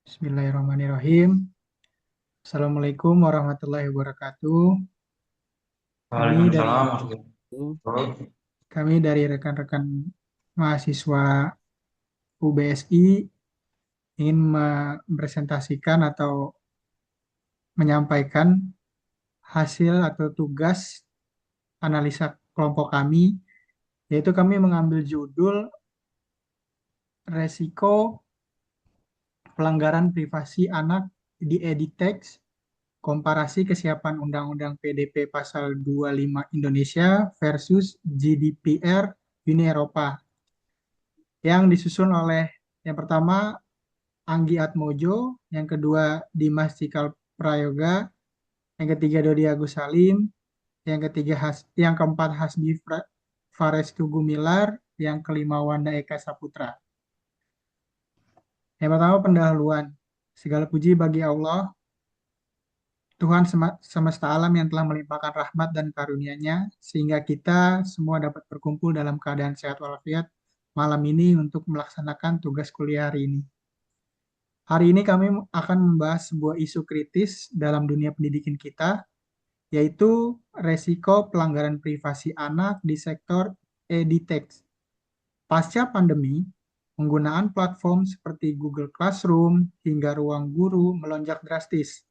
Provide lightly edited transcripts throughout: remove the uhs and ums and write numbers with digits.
Bismillahirrahmanirrahim. Assalamualaikum warahmatullahi wabarakatuh. Kami dari Waalaikumsalam warahmatullahi wabarakatuh. kami dari rekan-rekan mahasiswa UBSI ingin mempresentasikan atau menyampaikan hasil atau tugas analisa kelompok kami, yaitu kami mengambil judul Resiko Pelanggaran Privasi Anak di Editex, Komparasi Kesiapan Undang-Undang PDP Pasal 25 Indonesia versus GDPR Uni Eropa, yang disusun oleh yang pertama Anggi Atmojo, yang kedua Dimas Cikal Prayoga, yang ketiga Dodi Agus Salim, yang keempat Hasbi Farestu Gumilar, yang kelima Wanda Eka Saputra. Yang pertama pendahuluan. Segala puji bagi Allah, Tuhan semesta alam yang telah melimpahkan rahmat dan karunia-Nya sehingga kita semua dapat berkumpul dalam keadaan sehat walafiat malam ini untuk melaksanakan tugas kuliah hari ini. Hari ini kami akan membahas sebuah isu kritis dalam dunia pendidikan kita, yaitu resiko pelanggaran privasi anak di sektor edtech. Pasca pandemi, penggunaan platform seperti Google Classroom hingga Ruang Guru melonjak drastis.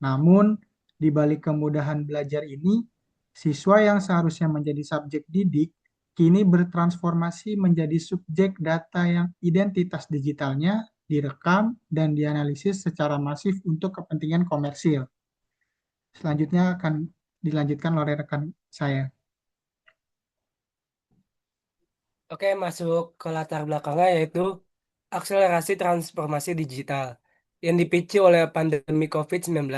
Namun, di balik kemudahan belajar ini, siswa yang seharusnya menjadi subjek didik kini bertransformasi menjadi subjek data yang identitas digitalnya direkam dan dianalisis secara masif untuk kepentingan komersil. Selanjutnya akan dilanjutkan oleh rekan saya. Oke, masuk ke latar belakangnya yaitu akselerasi transformasi digital yang dipicu oleh pandemi COVID-19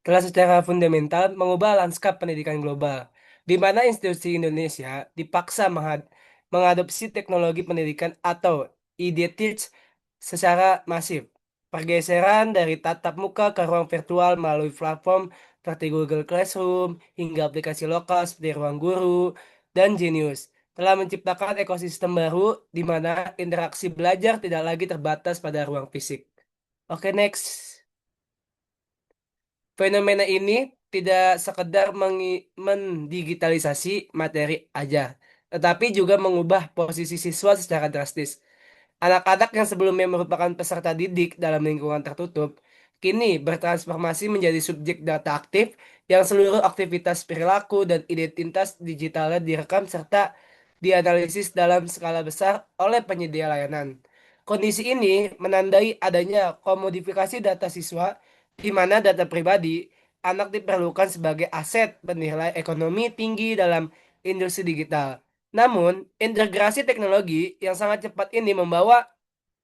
telah secara fundamental mengubah lanskap pendidikan global, di mana institusi Indonesia dipaksa mengadopsi teknologi pendidikan atau IDTeach secara masif. Pergeseran dari tatap muka ke ruang virtual melalui platform seperti Google Classroom hingga aplikasi lokal seperti Ruang Guru dan Genius telah menciptakan ekosistem baru di mana interaksi belajar tidak lagi terbatas pada ruang fisik. Oke, next. Fenomena ini tidak sekedar mendigitalisasi materi aja, tetapi juga mengubah posisi siswa secara drastis. Anak-anak yang sebelumnya merupakan peserta didik dalam lingkungan tertutup, kini bertransformasi menjadi subjek data aktif yang seluruh aktivitas perilaku dan identitas digitalnya direkam serta dianalisis dalam skala besar oleh penyedia layanan. Kondisi ini menandai adanya komodifikasi data siswa, di mana data pribadi anak diperlukan sebagai aset bernilai ekonomi tinggi dalam industri digital. Namun, integrasi teknologi yang sangat cepat ini membawa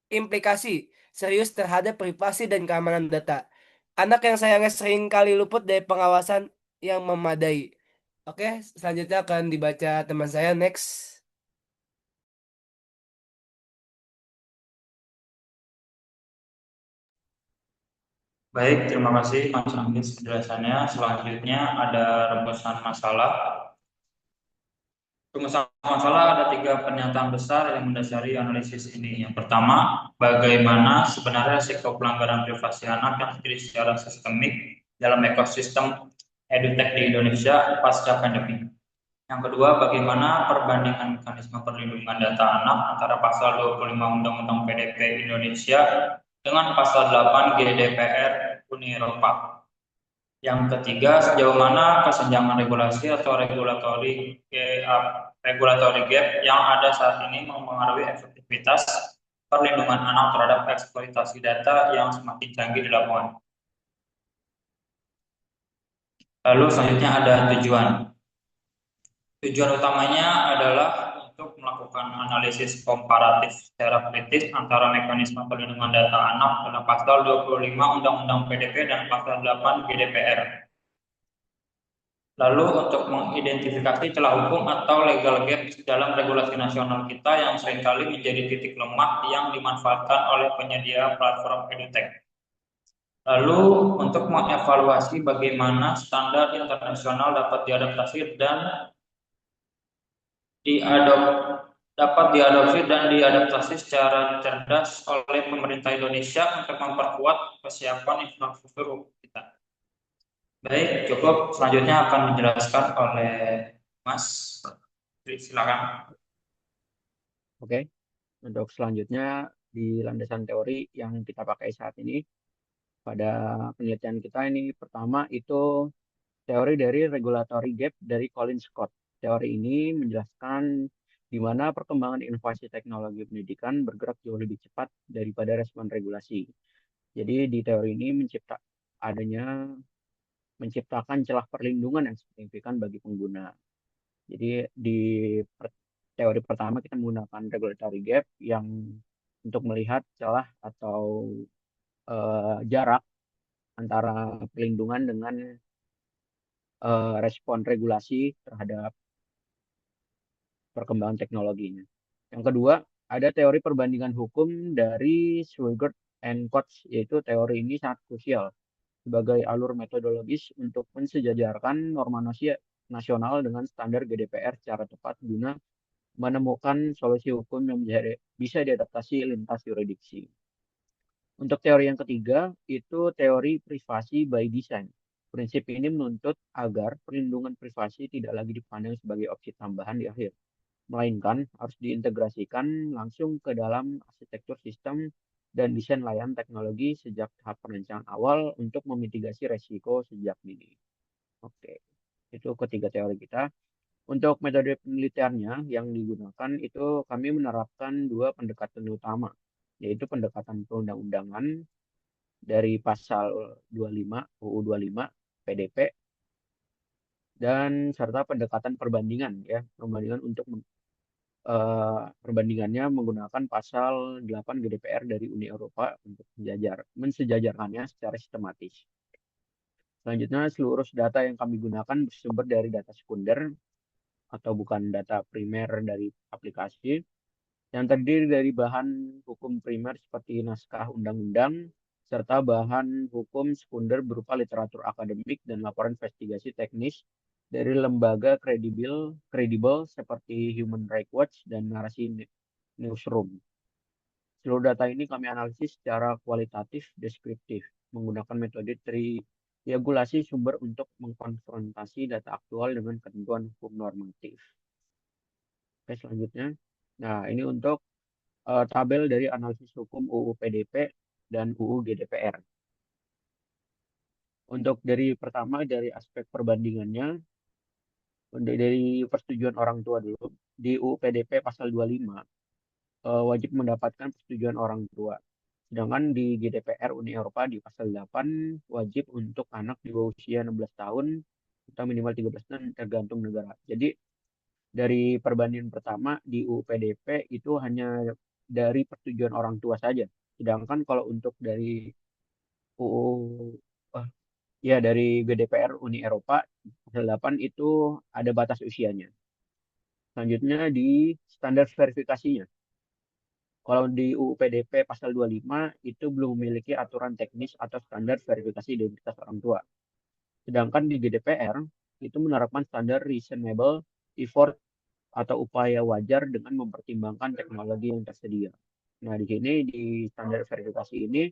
implikasi serius terhadap privasi dan keamanan data. Anak yang sayangnya sering kali luput dari pengawasan yang memadai. Oke, selanjutnya akan dibaca teman saya next. Baik, terima kasih Mas Anggit penjelasannya. Selanjutnya ada rumusan masalah. Rumusan masalah ada tiga pernyataan besar yang mendasari analisis ini. Yang pertama, bagaimana sebenarnya risiko pelanggaran privasi anak yang terjadi secara sistemik dalam ekosistem edutech di Indonesia pasca pandemi. Yang kedua, bagaimana perbandingan mekanisme perlindungan data anak antara pasal 25 Undang-Undang PDP Indonesia dengan pasal 8 GDPR Uni Eropa. Yang ketiga, sejauh mana kesenjangan regulasi atau regulatory gap yang ada saat ini mempengaruhi efektivitas perlindungan anak terhadap eksploitasi data yang semakin canggih di lapangan. Lalu selanjutnya ada tujuan. Tujuan utamanya adalah untuk melakukan analisis komparatif secara kritis antara mekanisme perlindungan data anak dalam pasal 25 Undang-Undang PDP dan pasal 8 GDPR. Lalu untuk mengidentifikasi celah hukum atau legal gap dalam regulasi nasional kita yang seringkali menjadi titik lemah yang dimanfaatkan oleh penyedia platform edutech. Lalu untuk mengevaluasi bagaimana standar internasional dapat diadaptasi dan dapat diadopsi dan diadaptasi secara cerdas oleh pemerintah Indonesia untuk memperkuat kesiapan infrastruktur kita. Baik, cukup. Selanjutnya akan dijelaskan oleh Mas. Silakan. Oke, untuk selanjutnya di landasan teori yang kita pakai saat ini pada penelitian kita ini pertama itu teori dari regulatory gap dari Colin Scott. Teori ini menjelaskan di mana perkembangan inovasi teknologi pendidikan bergerak jauh lebih cepat daripada respon regulasi. Jadi di teori ini menciptakan celah perlindungan yang signifikan bagi pengguna. Jadi di teori pertama kita menggunakan regulatory gap yang untuk melihat celah atau jarak antara perlindungan dengan respon regulasi terhadap perkembangan teknologinya. Yang kedua, ada teori perbandingan hukum dari Swigert and Coates, yaitu teori ini sangat krusial sebagai alur metodologis untuk mensejajarkan norma nasional dengan standar GDPR secara tepat guna menemukan solusi hukum yang bisa diadaptasi lintas yurisdiksi. Untuk teori yang ketiga, itu teori privasi by design. Prinsip ini menuntut agar perlindungan privasi tidak lagi dipandang sebagai opsi tambahan di akhir, melainkan harus diintegrasikan langsung ke dalam arsitektur sistem dan desain layanan teknologi sejak tahap perencanaan awal untuk memitigasi resiko sejak dini. Oke, itu ketiga teori kita. Untuk metode penelitiannya yang digunakan itu kami menerapkan dua pendekatan utama, yaitu pendekatan perundang-undangan dari pasal 25 UU 25 PDP dan serta pendekatan perbandingan ya, perbandingan untuk perbandingannya menggunakan pasal 8 GDPR dari Uni Eropa untuk mensejajarkannya secara sistematis. Selanjutnya, seluruh data yang kami gunakan bersumber dari data sekunder atau bukan data primer dari aplikasi yang terdiri dari bahan hukum primer seperti naskah undang-undang serta bahan hukum sekunder berupa literatur akademik dan laporan investigasi teknis dari lembaga kredibel seperti Human Rights Watch dan Narasi Newsroom. Seluruh data ini kami analisis secara kualitatif deskriptif menggunakan metode triangulasi sumber untuk mengkonfrontasi data aktual dengan ketentuan hukum normatif. Oke, selanjutnya. Nah, ini untuk tabel dari analisis hukum UU PDP dan UU GDPR. Untuk dari pertama dari aspek perbandingannya, dari persetujuan orang tua dulu, di UU PDP pasal 25 wajib mendapatkan persetujuan orang tua. Sedangkan di GDPR Uni Eropa di pasal 8 wajib untuk anak di bawah usia 16 tahun atau minimal 13 tahun tergantung negara. Jadi dari perbandingan pertama di UU PDP itu hanya dari persetujuan orang tua saja. Sedangkan kalau untuk dari UU ya dari GDPR Uni Eropa pasal 8 itu ada batas usianya. Selanjutnya di standar verifikasinya. Kalau di UU PDP pasal 25 itu belum memiliki aturan teknis atau standar verifikasi identitas orang tua. Sedangkan di GDPR itu menerapkan standar reasonable effort atau upaya wajar dengan mempertimbangkan teknologi yang tersedia. Nah, di sini di standar verifikasi ini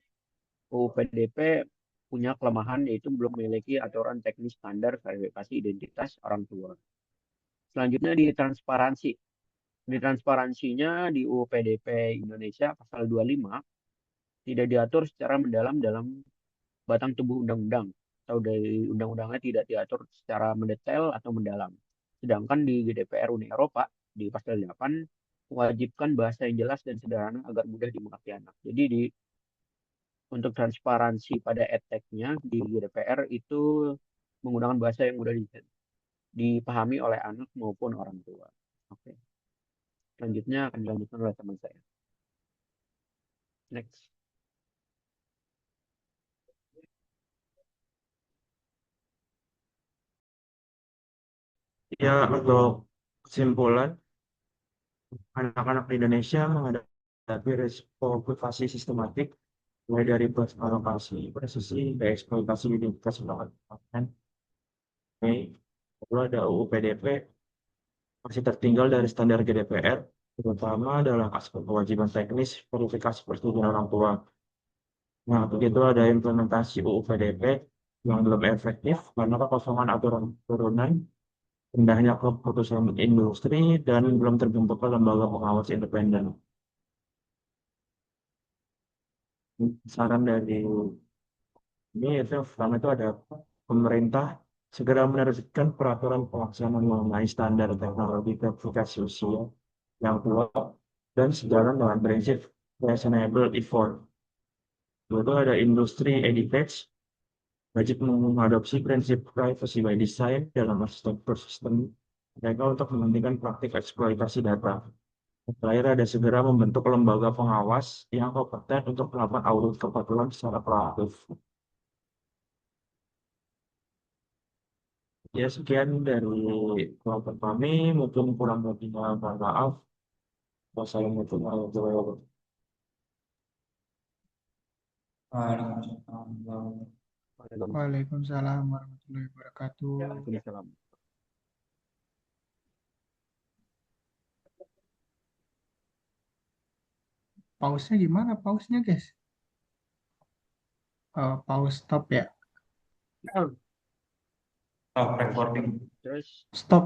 UU PDP punya kelemahan yaitu belum memiliki aturan teknis standar verifikasi identitas orang tua. Selanjutnya di transparansi. Di transparansinya di UU PDP Indonesia pasal 25 tidak diatur secara mendalam dalam batang tubuh undang-undang atau dari undang-undangnya tidak diatur secara mendetail atau mendalam. Sedangkan di GDPR Uni Eropa di pasal 8 mewajibkan bahasa yang jelas dan sederhana agar mudah dimengerti anak. Jadi untuk transparansi pada edtech-nya di GDPR itu menggunakan bahasa yang mudah dipahami oleh anak maupun orang tua. Oke. Selanjutnya akan dilanjutkan oleh teman saya. Next. Ya, untuk kesimpulan, anak-anak di Indonesia menghadapi risiko privasi sistematik, mulai dari alokasi, presisi, hingga eksploitasi identitas konten. Ini, lalu ada UU PDP, masih tertinggal dari standar GDPR, terutama dalam aspek kewajiban teknis verifikasi persetujuan orang tua. Nah, begitu ada implementasi UU PDP yang belum efektif karena kekosongan aturan turunan, rendahnya keputusan industri, dan belum terbentuknya lembaga pengawas independen. Saran dari ini itu yang pertama itu ada pemerintah segera menerbitkan peraturan pelaksana mengenai standar teknologi verifikasi usia yang kuat dan sejalan dengan prinsip reasonable effort. Lalu ada industri edtech wajib mengadopsi prinsip privacy by design dalam arsitektur sistem mereka untuk menghentikan praktik eksploitasi data. Terakhir ada segera membentuk lembaga pengawas yang kompeten untuk melakukan audit kepatuhan secara proaktif. Ya, sekian dari kelompok kami. Mungkin kurang lebihnya mohon maaf. Wassalamualaikum warahmatullahi wabarakatuh. Waalaikumsalam. Waalaikumsalam warahmatullahi wabarakatuh. Waalaikumsalam. Pause-nya gimana? Pause-nya, guys? Pause stop ya. Stop recording. Terus Stop.